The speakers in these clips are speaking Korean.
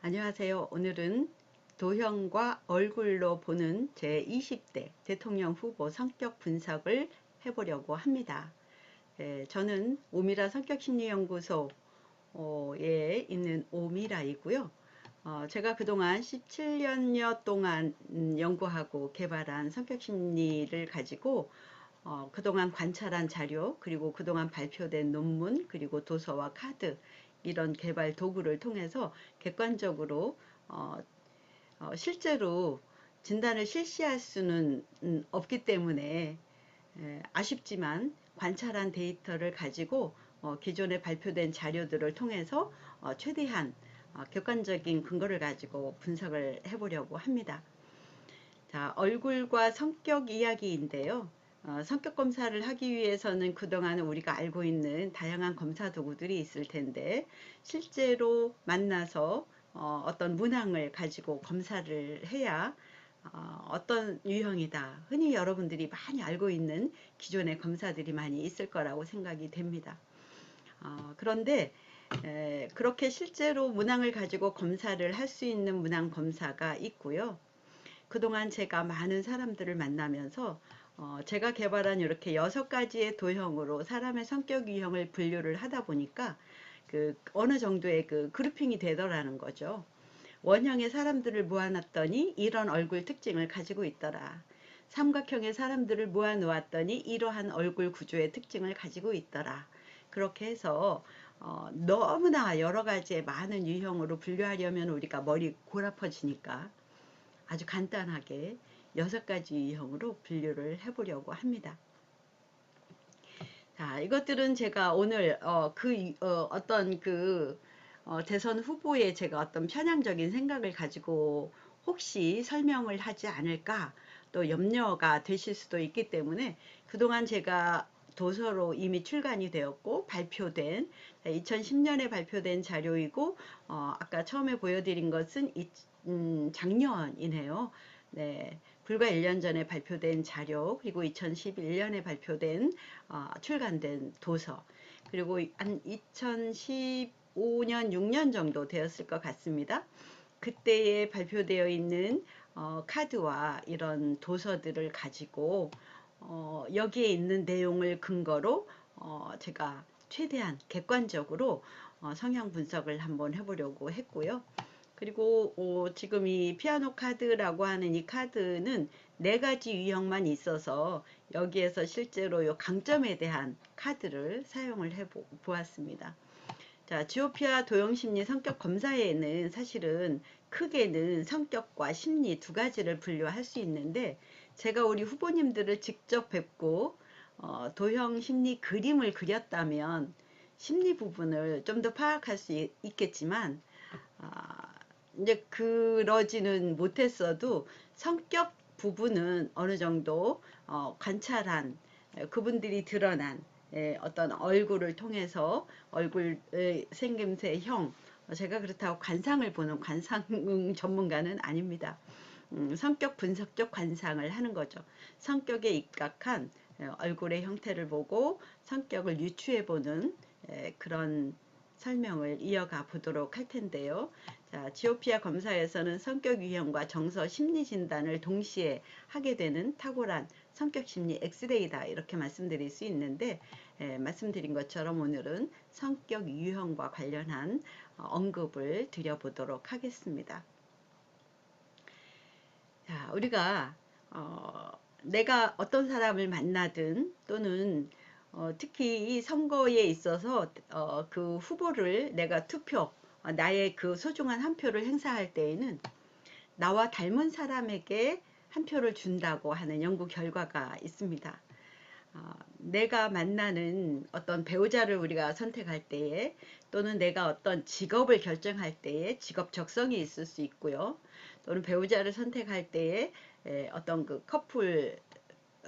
안녕하세요. 오늘은 도형과 얼굴로 보는 제20대 대통령 후보 성격 분석을 해보려고 합니다. 저는 오미라 성격심리연구소에 있는 오미라이고요. 제가 그동안 17년여 동안 연구하고 개발한 성격심리를 가지고 그동안 관찰한 자료, 그리고 그동안 발표된 논문, 그리고 도서와 카드, 이런 개발 도구를 통해서 객관적으로 실제로 진단을 실시할 수는 없기 때문에 아쉽지만 관찰한 데이터를 가지고 기존에 발표된 자료들을 통해서 최대한 객관적인 근거를 가지고 분석을 해보려고 합니다. 자, 얼굴과 성격 이야기인데요. 성격 검사를 하기 위해서는 그동안 우리가 알고 있는 다양한 검사 도구들이 있을 텐데, 실제로 만나서 어떤 문항을 가지고 검사를 해야 어떤 유형이다, 흔히 여러분들이 많이 알고 있는 기존의 검사들이 많이 있을 거라고 생각이 됩니다. 그런데 그렇게 실제로 문항을 가지고 검사를 할 수 있는 문항 검사가 있고요. 그동안 제가 많은 사람들을 만나면서 제가 개발한 이렇게 6가지의 도형으로 사람의 성격 유형을 분류를 하다 보니까 그 어느 정도의 그 그룹핑이 되더라는 거죠. 원형의 사람들을 모아놨더니 이런 얼굴 특징을 가지고 있더라. 삼각형의 사람들을 모아놓았더니 이러한 얼굴 구조의 특징을 가지고 있더라. 그렇게 해서 너무나 여러 가지의 많은 유형으로 분류하려면 우리가 머리 골아퍼지니까 아주 간단하게 6가지 유형으로 분류를 해보려고 합니다. 자, 이것들은 제가 오늘 어떤 대선 후보에 제가 어떤 편향적인 생각을 가지고 혹시 설명을 하지 않을까 또 염려가 되실 수도 있기 때문에 그동안 제가 도서로 이미 출간이 되었고 발표된 2010년에 발표된 자료이고 아까 처음에 보여드린 것은 작년이네요. 네, 불과 1년 전에 발표된 자료, 그리고 2011년에 발표된 출간된 도서, 그리고 한 2015년 6년 정도 되었을 것 같습니다. 그때에 발표되어 있는 카드와 이런 도서들을 가지고 여기에 있는 내용을 근거로 제가 최대한 객관적으로 성향 분석을 한번 해보려고 했고요. 그리고 지금 이 피아노 카드라고 하는 이 카드는 4가지 유형만 있어서 여기에서 실제로 요 강점에 대한 카드를 사용을 해 보았습니다. 자, 지오피아 도형심리 성격 검사에는 사실은 크게는 성격과 심리 2가지를 분류할 수 있는데, 제가 우리 후보님들을 직접 뵙고 도형 심리 그림을 그렸다면 심리 부분을 좀 더 파악할 수 있겠지만 이제 그러지는 못했어도 성격 부분은 어느 정도 관찰한 그분들이 드러난 어떤 얼굴을 통해서 얼굴의 생김새, 형, 제가 그렇다고 관상을 보는 관상 전문가는 아닙니다. 성격 분석적 관상을 하는 거죠. 성격에 입각한 얼굴의 형태를 보고 성격을 유추해보는 그런 설명을 이어가 보도록 할 텐데요. 자, 지오피아 검사에서는 성격 유형과 정서 심리 진단을 동시에 하게 되는 탁월한 성격 심리 엑스레이다, 이렇게 말씀드릴 수 있는데, 말씀드린 것처럼 오늘은 성격 유형과 관련한 언급을 드려보도록 하겠습니다. 자, 우리가 내가 어떤 사람을 만나든 또는 특히 이 선거에 있어서 그 후보를 내가 투표, 나의 그 소중한 한 표를 행사할 때에는 나와 닮은 사람에게 한 표를 준다고 하는 연구 결과가 있습니다. 내가 만나는 어떤 배우자를 우리가 선택할 때에, 또는 내가 어떤 직업을 결정할 때에 직업 적성이 있을 수 있고요. 또는 배우자를 선택할 때에 어떤 그 커플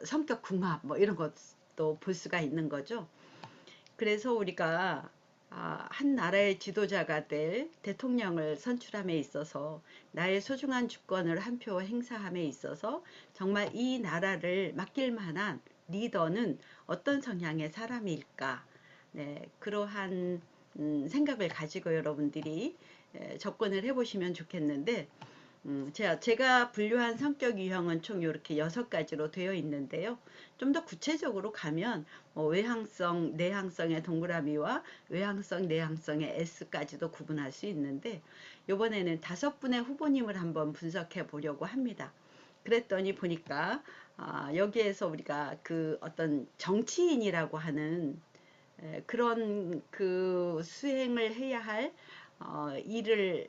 성격 궁합 뭐 이런 것도 볼 수가 있는 거죠. 그래서 우리가 한 나라의 지도자가 될 대통령을 선출함에 있어서 나의 소중한 주권을 한 표 행사함에 있어서 정말 이 나라를 맡길 만한 리더는 어떤 성향의 사람일까? 네, 그러한 생각을 가지고 여러분들이 접근을 해보시면 좋겠는데, 제가 분류한 성격 유형은 총 이렇게 6가지로 되어 있는데요. 좀 더 구체적으로 가면 외향성, 내향성의 동그라미와 외향성, 내향성의 S까지도 구분할 수 있는데, 이번에는 5분의 후보님을 한번 분석해 보려고 합니다. 그랬더니 보니까 여기에서 우리가 그 어떤 정치인이라고 하는 그런 그 수행을 해야 할 일을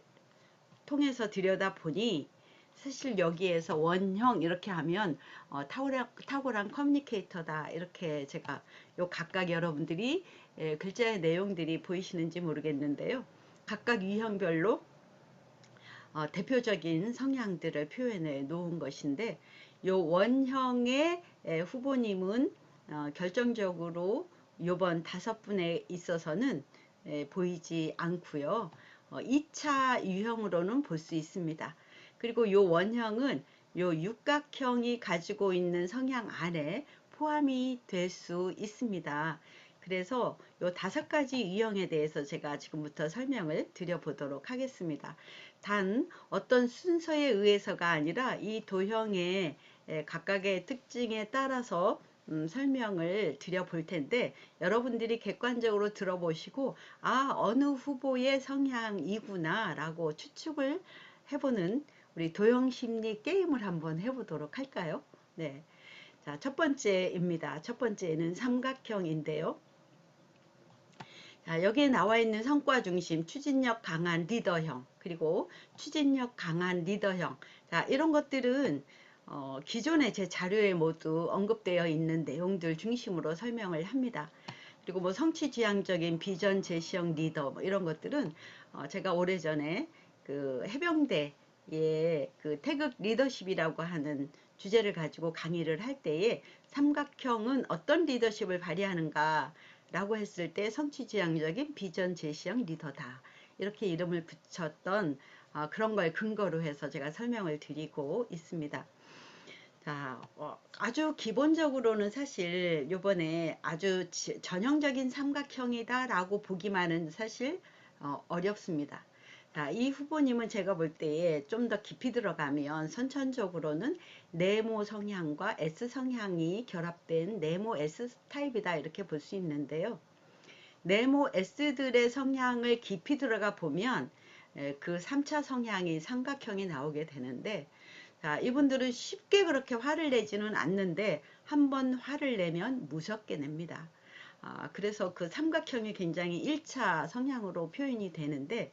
통해서 들여다보니, 사실 여기에서 원형 이렇게 하면 탁월한 커뮤니케이터다, 이렇게 제가 요 각각 여러분들이 글자의 내용들이 보이시는지 모르겠는데요. 각각 유형별로 대표적인 성향들을 표현해 놓은 것인데, 요 원형의 후보님은 결정적으로 요번 5분에 있어서는 보이지 않고요. 2차 유형으로는 볼 수 있습니다. 그리고 요 원형은 요 육각형이 가지고 있는 성향 안에 포함이 될 수 있습니다. 그래서 요 5가지 유형에 대해서 제가 지금부터 설명을 드려보도록 하겠습니다. 단 어떤 순서에 의해서가 아니라 이 도형의 각각의 특징에 따라서 설명을 드려 볼 텐데, 여러분들이 객관적으로 들어보시고 어느 후보의 성향이구나 라고 추측을 해보는 우리 도형심리 게임을 한번 해보도록 할까요? 네. 자, 첫 번째입니다. 첫 번째는 삼각형인데요. 자, 여기에 나와 있는 성과 중심, 추진력 강한 리더형, 그리고 추진력 강한 리더형. 자, 이런 것들은 기존에 제 자료에 모두 언급되어 있는 내용들 중심으로 설명을 합니다. 그리고 뭐 성취지향적인 비전 제시형 리더, 뭐 이런 것들은 제가 오래전에 그 해병대의 그 태극 리더십이라고 하는 주제를 가지고 강의를 할 때에 삼각형은 어떤 리더십을 발휘하는가 라고 했을 때 성취지향적인 비전 제시형 리더다, 이렇게 이름을 붙였던 그런 걸 근거로 해서 제가 설명을 드리고 있습니다. 자, 아주 기본적으로는 사실 요번에 아주 전형적인 삼각형이다 라고 보기만은 사실 어렵습니다. 자, 이 후보님은 제가 볼 때에 좀 더 깊이 들어가면 선천적으로는 네모 성향과 S 성향이 결합된 네모 S 타입이다, 이렇게 볼 수 있는데요. 네모 S들의 성향을 깊이 들어가 보면 그 3차 성향이 삼각형이 나오게 되는데, 자, 이분들은 쉽게 그렇게 화를 내지는 않는데 한번 화를 내면 무섭게 냅니다. 그래서 그 삼각형이 굉장히 1차 성향으로 표현이 되는데,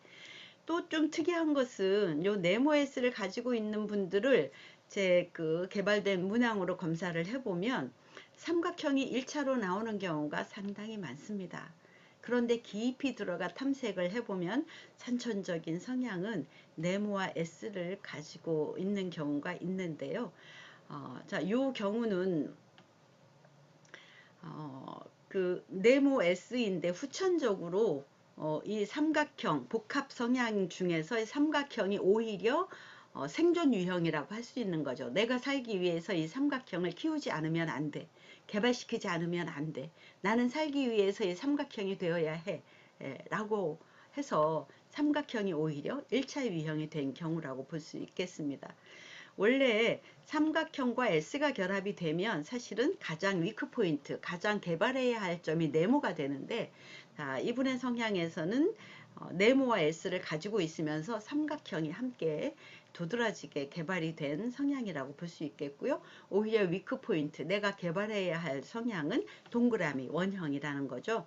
또 좀 특이한 것은 요 네모S를 가지고 있는 분들을 제 그 개발된 문항으로 검사를 해보면 삼각형이 1차로 나오는 경우가 상당히 많습니다. 그런데 깊이 들어가 탐색을 해보면 선천적인 성향은 네모와 S를 가지고 있는 경우가 있는데요. 자, 요 경우는 그 네모 S인데 후천적으로 이 삼각형 복합 성향 중에서 삼각형이 오히려 생존 유형이라고 할 수 있는 거죠. 내가 살기 위해서 이 삼각형을 키우지 않으면 안 돼. 개발시키지 않으면 안 돼. 나는 살기 위해서 이 삼각형이 되어야 해. 라고 해서 삼각형이 오히려 1차 유형이 된 경우라고 볼 수 있겠습니다. 원래 삼각형과 S가 결합이 되면 사실은 가장 위크 포인트, 가장 개발해야 할 점이 네모가 되는데, 이분의 성향에서는 네모와 S를 가지고 있으면서 삼각형이 함께 도드라지게 개발이 된 성향이라고 볼 수 있겠고요. 오히려 위크 포인트, 내가 개발해야 할 성향은 동그라미, 원형이라는 거죠.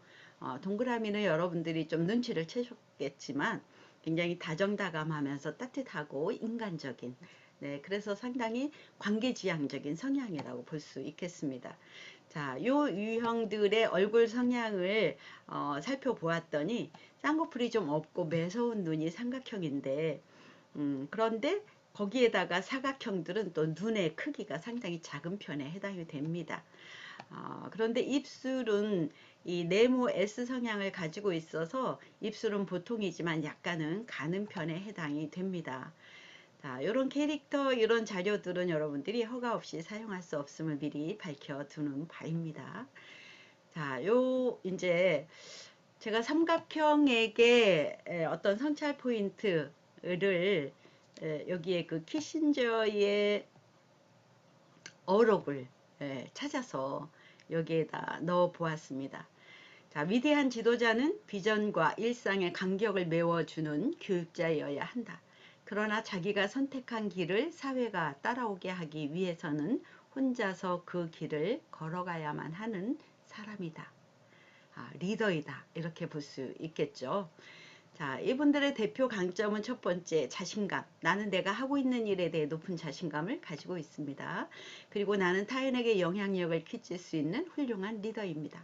동그라미는 여러분들이 좀 눈치를 채셨겠지만 굉장히 다정다감하면서 따뜻하고 인간적인, 네, 그래서 상당히 관계지향적인 성향이라고 볼 수 있겠습니다. 자, 요 유형들의 얼굴 성향을 살펴보았더니 쌍꺼풀이 좀 없고 매서운 눈이 삼각형인데, 그런데 거기에다가 사각형들은 또 눈의 크기가 상당히 작은 편에 해당이 됩니다. 그런데 입술은 이 네모 S 성향을 가지고 있어서 입술은 보통이지만 약간은 가는 편에 해당이 됩니다. 자, 이런 캐릭터, 이런 자료들은 여러분들이 허가 없이 사용할 수 없음을 미리 밝혀두는 바입니다. 자, 이제 제가 삼각형에게 어떤 성찰 포인트를 여기에 그 키신저의 어록을 찾아서 여기에다 넣어 보았습니다. 자, 위대한 지도자는 비전과 일상의 간격을 메워주는 교육자여야 한다. 그러나 자기가 선택한 길을 사회가 따라오게 하기 위해서는 혼자서 그 길을 걸어가야만 하는 사람이다. 리더이다. 이렇게 볼 수 있겠죠. 자, 이분들의 대표 강점은 첫 번째, 자신감. 나는 내가 하고 있는 일에 대해 높은 자신감을 가지고 있습니다. 그리고 나는 타인에게 영향력을 끼칠 수 있는 훌륭한 리더입니다.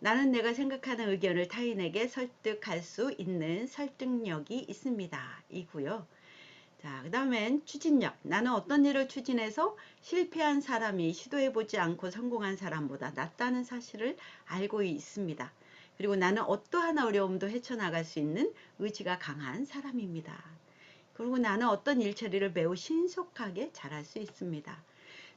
나는 내가 생각하는 의견을 타인에게 설득할 수 있는 설득력이 있습니다. 이고요. 자, 그 다음엔 추진력. 나는 어떤 일을 추진해서 실패한 사람이 시도해보지 않고 성공한 사람보다 낫다는 사실을 알고 있습니다. 그리고 나는 어떠한 어려움도 헤쳐나갈 수 있는 의지가 강한 사람입니다. 그리고 나는 어떤 일 처리를 매우 신속하게 잘할 수 있습니다.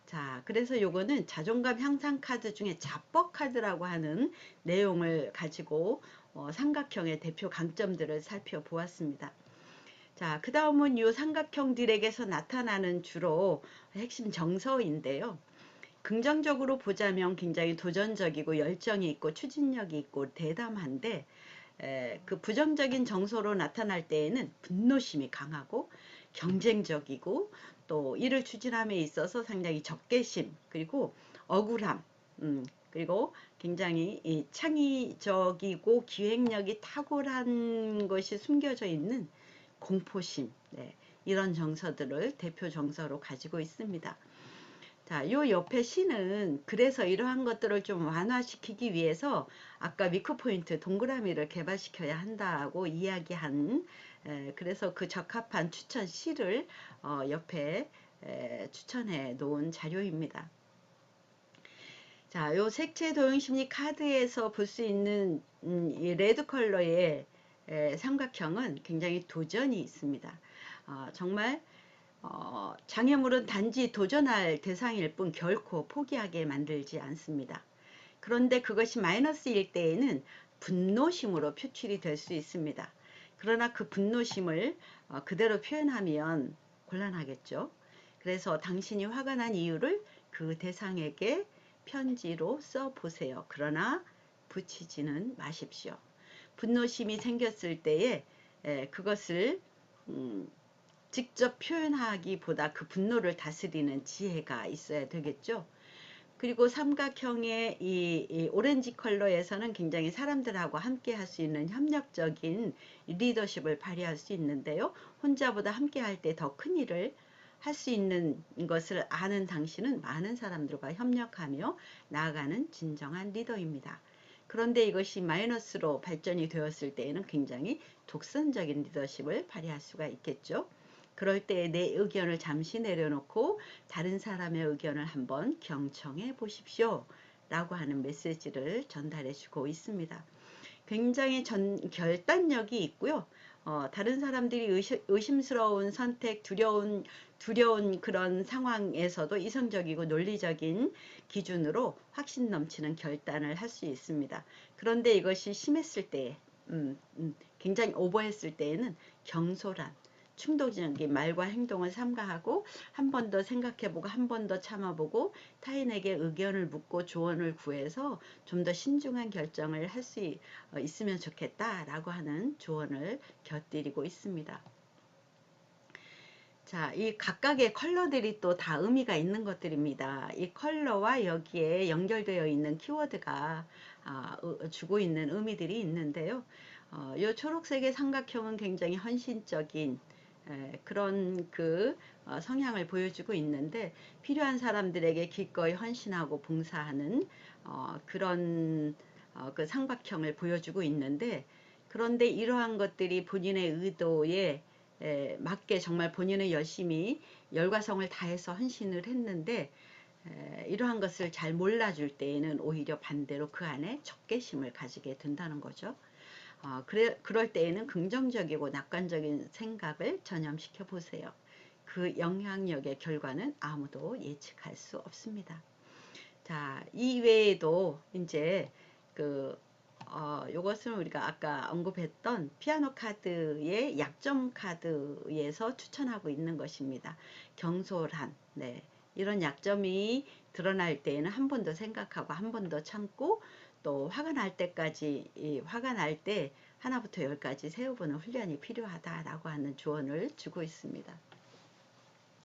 자, 그래서 요거는 자존감 향상 카드 중에 자뻑 카드라고 하는 내용을 가지고 삼각형의 대표 강점들을 살펴보았습니다. 자, 그 다음은 이 삼각형들에게서 나타나는 주로 핵심 정서인데요. 긍정적으로 보자면 굉장히 도전적이고 열정이 있고 추진력이 있고 대담한데 그 부정적인 정서로 나타날 때에는 분노심이 강하고 경쟁적이고 또 일을 추진함에 있어서 상당히 적개심 그리고 억울함 그리고 굉장히 창의적이고 기획력이 탁월한 것이 숨겨져 있는 공포심 이런 정서들을 대표 정서로 가지고 있습니다. 자, 요 옆에 시는 그래서 이러한 것들을 좀 완화시키기 위해서 아까 위크포인트 동그라미를 개발시켜야 한다고 이야기한 그래서 그 적합한 추천 시를 옆에 추천해 놓은 자료입니다. 자, 요 색채 도형심리 카드에서 볼 수 있는 이 레드 컬러의 삼각형은 굉장히 도전이 있습니다. 정말 장애물은 단지 도전할 대상일 뿐 결코 포기하게 만들지 않습니다. 그런데 그것이 마이너스일 때에는 분노심으로 표출이 될 수 있습니다. 그러나 그 분노심을 그대로 표현하면 곤란하겠죠. 그래서 당신이 화가 난 이유를 그 대상에게 편지로 써보세요. 그러나 붙이지는 마십시오. 분노심이 생겼을 때에 그것을 직접 표현하기보다 그 분노를 다스리는 지혜가 있어야 되겠죠. 그리고 삼각형의 이 오렌지 컬러에서는 굉장히 사람들하고 함께 할 수 있는 협력적인 리더십을 발휘할 수 있는데요. 혼자보다 함께 할 때 더 큰 일을 할 수 있는 것을 아는 당신은 많은 사람들과 협력하며 나아가는 진정한 리더입니다. 그런데 이것이 마이너스로 발전이 되었을 때에는 굉장히 독선적인 리더십을 발휘할 수가 있겠죠. 그럴 때 내 의견을 잠시 내려놓고 다른 사람의 의견을 한번 경청해 보십시오. 라고 하는 메시지를 전달해 주고 있습니다. 굉장히 결단력이 있고요. 다른 사람들이 의심스러운 선택, 두려운 그런 상황에서도 이성적이고 논리적인 기준으로 확신 넘치는 결단을 할 수 있습니다. 그런데 이것이 심했을 때, 굉장히 오버했을 때에는 경솔한, 충동적인 말과 행동을 삼가하고 한 번 더 생각해보고 한 번 더 참아보고 타인에게 의견을 묻고 조언을 구해서 좀 더 신중한 결정을 할 수 있으면 좋겠다라고 하는 조언을 곁들이고 있습니다. 자, 이 각각의 컬러들이 또 다 의미가 있는 것들입니다. 이 컬러와 여기에 연결되어 있는 키워드가 주고 있는 의미들이 있는데요. 이 초록색의 삼각형은 굉장히 헌신적인 그런 성향을 보여주고 있는데 필요한 사람들에게 기꺼이 헌신하고 봉사하는 그런 그 삼각형을 보여주고 있는데 그런데 이러한 것들이 본인의 의도에 맞게 정말 본인의 열심히 열과성을 다해서 헌신을 했는데 이러한 것을 잘 몰라줄 때에는 오히려 반대로 그 안에 적개심을 가지게 된다는 거죠. 그럴 때에는 긍정적이고 낙관적인 생각을 전염시켜 보세요. 그 영향력의 결과는 아무도 예측할 수 없습니다. 자, 이 외에도 이제 요것은 우리가 아까 언급했던 피아노 카드의 약점 카드에서 추천하고 있는 것입니다. 경솔한, 네, 이런 약점이 드러날 때에는 한 번 더 생각하고 한 번 더 참고 또 화가 날 때까지, 화가 날 때 하나부터 열까지 세어보는 훈련이 필요하다라고 하는 조언을 주고 있습니다.